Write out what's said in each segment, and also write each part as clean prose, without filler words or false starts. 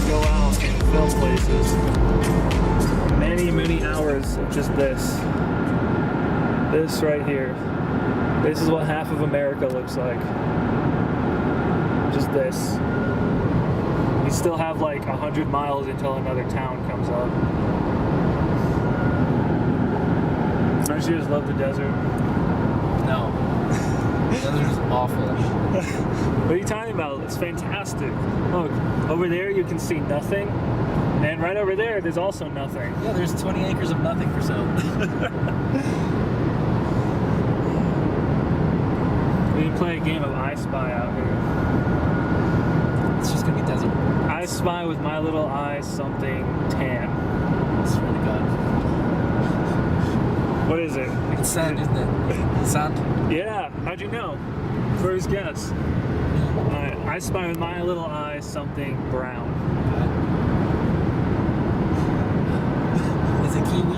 go out and film places. Many hours of just this. This right here. This is what half of America looks like. Just this. You still have like 100 miles until another town comes up. Don't you just love the desert? No. The desert is awful. What are you talking about? It's fantastic. Look, over there you can see nothing. And right over there, there's also nothing. Yeah, there's 20 acres of nothing for sale. We can play a game of I Spy out here. It's just gonna be desert. I spy with my little eye something tan. It's really good. What is it? It's sand, isn't it? Sand? Yeah, how'd you know? First guess. Alright, I spy with my little eye something brown. Is it kiwi?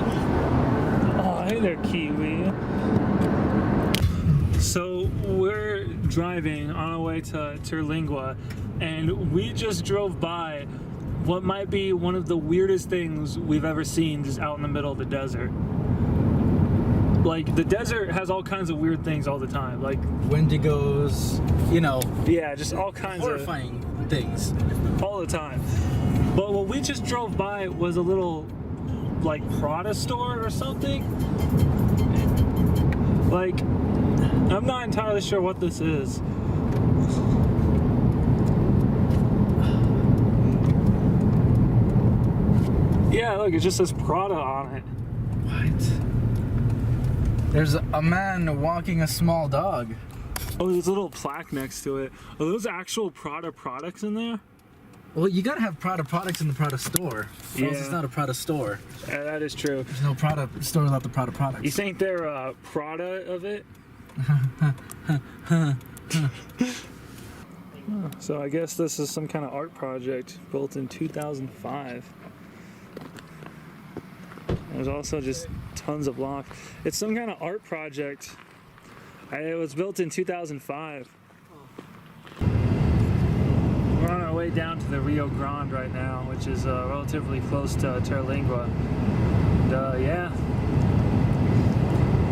Oh, hey there, kiwi. So we're driving on our way to Terlignua, and we just drove by what might be one of the weirdest things we've ever seen just out in the middle of the desert. Like, the desert has all kinds of weird things all the time. Like Wendigos, you know. Yeah, just all kinds horrifying things. All the time. But what we just drove by was a little, like, Prada store or something. Like, I'm not entirely sure what this is. Yeah, look, it just says Prada on it. What? There's a man walking a small dog. Oh, there's a little plaque next to it. Are those actual Prada products in there? Well, you gotta have Prada products in the Prada store. Or else it's not a Prada store. Yeah, that is true. There's no Prada store without the Prada products. You think they're Prada of it? So I guess this is some kind of art project built in 2005. There's also just tons of blocks. It's some kind of art project. It was built in 2005. We're on our way down to the Rio Grande right now, which is relatively close to Terlignua. And, yeah.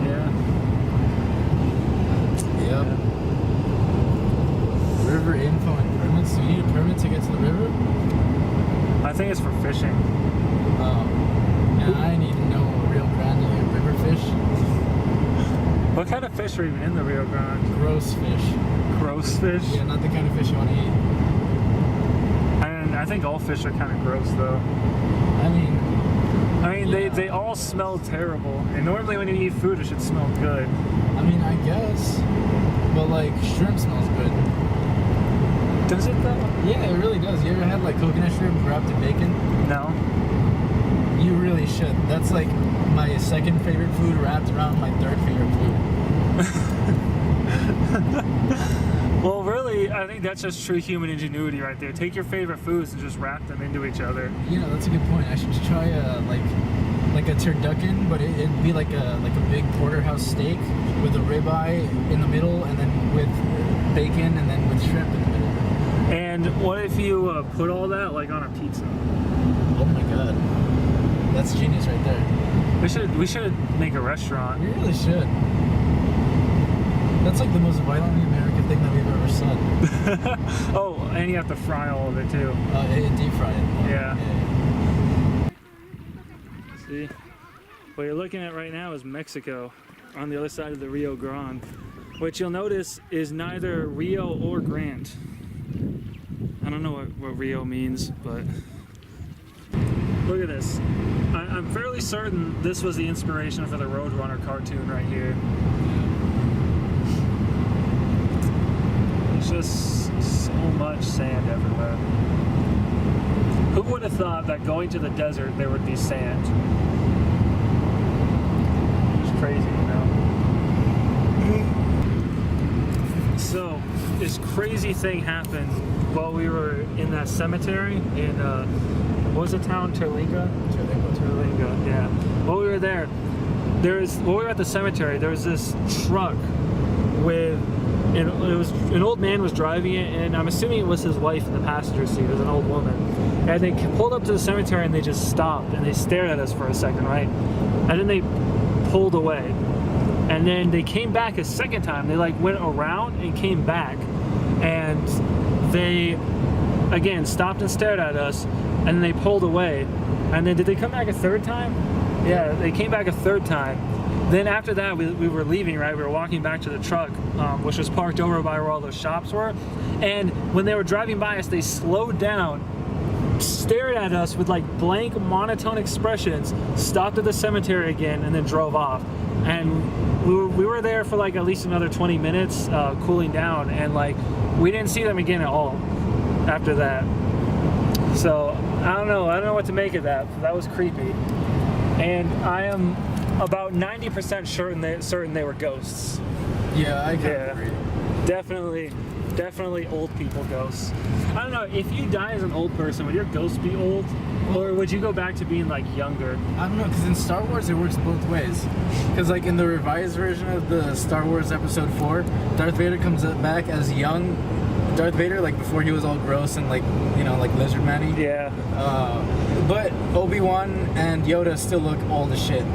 Yep. Yeah. River info and permits. Do you need a permit to get to the river? I think it's for fishing. Oh. Yeah, I need to know Rio Grande river fish. What kind of fish are even in the Rio Grande? Gross fish. Gross fish? Yeah, not the kind of fish you want to eat. And I think all fish are kind of gross, though. I mean, yeah. they all smell terrible. And normally when you eat food, it should smell good. I mean, I guess. But like, shrimp smells good. Does it though? Yeah, it really does. You ever had like coconut shrimp wrapped in bacon? No. You really should. That's like my second favorite food wrapped around my third favorite food. Well, really, I think that's just true human ingenuity right there. Take your favorite foods and just wrap them into each other. You know, that's a good point. I should try like a turducken, but it'd be like a big porterhouse steak with a ribeye in the middle, and then with bacon, and then with shrimp in the middle. And what if you put all that like on a pizza? Oh my god, that's genius right there. We should make a restaurant. We really should. That's like the most violently American thing that we've ever said. Oh, and you have to fry all of it too. Deep fry it. Yeah. See? What you're looking at right now is Mexico on the other side of the Rio Grande, which you'll notice is neither Rio or Grande. I don't know what Rio means, but look at this. I'm fairly certain this was the inspiration for the Roadrunner cartoon right here. It's just so much sand everywhere. Who would have thought that going to the desert there would be sand? It's crazy, you know? So, this crazy thing happened while we were in that cemetery in, what was the town? Terlignua, yeah. While we were there, while we were at the cemetery, there was this truck with and it was an old man was driving it, and I'm assuming it was his wife in the passenger seat. It was an old woman, and they pulled up to the cemetery and they just stopped and they stared at us for a second, right? And then they pulled away, and then they came back a second time. They like went around and came back, and they again stopped and stared at us, and then they pulled away. And then did they come back a third time? Yeah, they came back a third time. Then after that, we were leaving, right? We were walking back to the truck, which was parked over by where all those shops were. And when they were driving by us, they slowed down, stared at us with like blank, monotone expressions, stopped at the cemetery again, and then drove off. And we were there for like at least another 20 minutes, cooling down, and like we didn't see them again at all after that. So I don't know what to make of that. That was creepy. And I am about 90% certain they were ghosts. Yeah, I can agree. Definitely old people ghosts. I don't know, if you die as an old person, would your ghost be old? Or would you go back to being like younger? I don't know, because in Star Wars it works both ways. Because like in the revised version of the Star Wars Episode 4, Darth Vader comes back as young Darth Vader, like before he was all gross and like, you know, like lizard man-y. Yeah. But Obi-Wan and Yoda still look old as shit.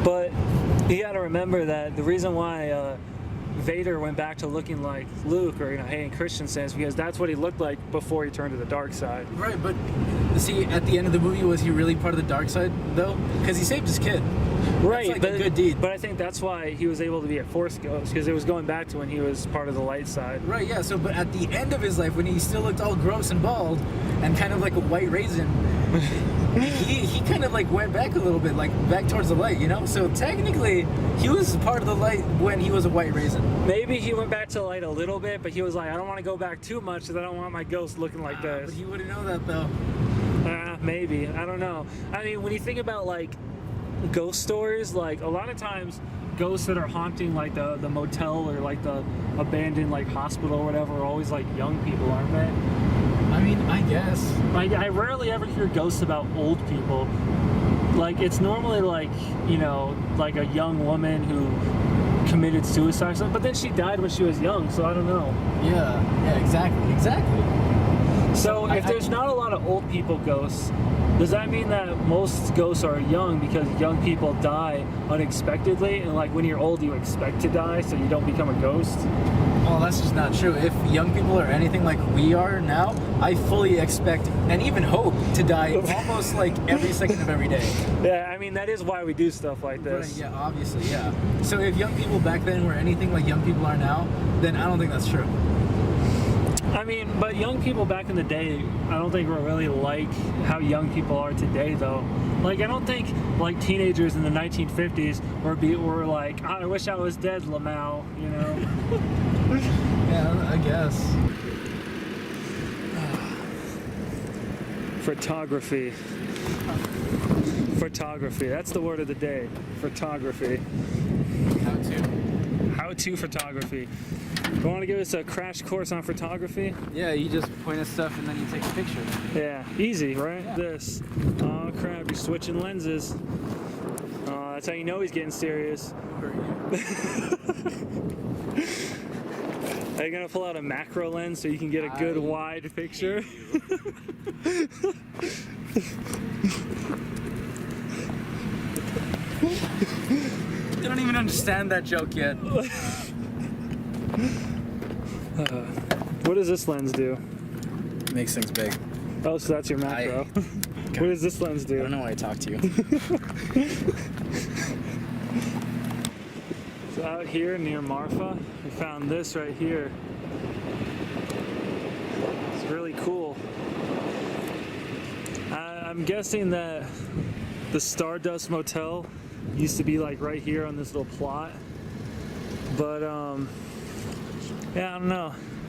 But you gotta remember that the reason why Vader went back to looking like Luke, or, you know, Hayden Christensen, is because that's what he looked like before he turned to the dark side. Right, but see, at the end of the movie, was he really part of the dark side, though? Because he saved his kid. Right, that's like a good deed. But I think that's why he was able to be a Force ghost, because it was going back to when he was part of the light side. Right, yeah, so, but at the end of his life, when he still looked all gross and bald, and kind of like a white raisin, he kind of like went back a little bit, like back towards the light, you know? So technically, he was part of the light when he was a white raisin. Maybe he went back to the light a little bit, but he was like, I don't want to go back too much because I don't want my ghost looking like this. But he wouldn't know that, though. Maybe. I don't know. I mean, when you think about like ghost stories, like a lot of times ghosts that are haunting like the motel or like the abandoned like hospital or whatever are always like young people, aren't they? I mean, I guess. Like, I rarely ever hear ghosts about old people. Like, it's normally like, you know, like a young woman who committed suicide or something, but then she died when she was young, so I don't know. Yeah, exactly. So if there's not a lot of old people ghosts, does that mean that most ghosts are young because young people die unexpectedly, and like when you're old you expect to die so you don't become a ghost? Well, that's just not true. If young people are anything like we are now, I fully expect and even hope to die almost like every second of every day. Yeah, I mean, that is why we do stuff like this. Right, yeah, obviously, yeah. So if young people back then were anything like young people are now, then I don't think that's true. I mean, but young people back in the day, I don't think were really like how young people are today, though. Like, I don't think like teenagers in the 1950s were like, oh, I wish I was dead, Lamau, you know? Yeah, I guess. Photography. That's the word of the day. Photography. How to photography. You want to give us a crash course on photography? Yeah, you just point at stuff and then you take a picture. Yeah, easy, right? Yeah. This. Oh crap, you're switching lenses. That's how you know he's getting serious. Are you gonna pull out a macro lens so you can get a good wide picture? They don't even understand that joke yet. What does this lens do? Makes things big. Oh, so that's your macro. What does this lens do? I don't know why I talk to you. So out here near Marfa, we found this right here. It's really cool. I'm guessing that the Stardust Motel used to be like right here on this little plot. But yeah, I don't know.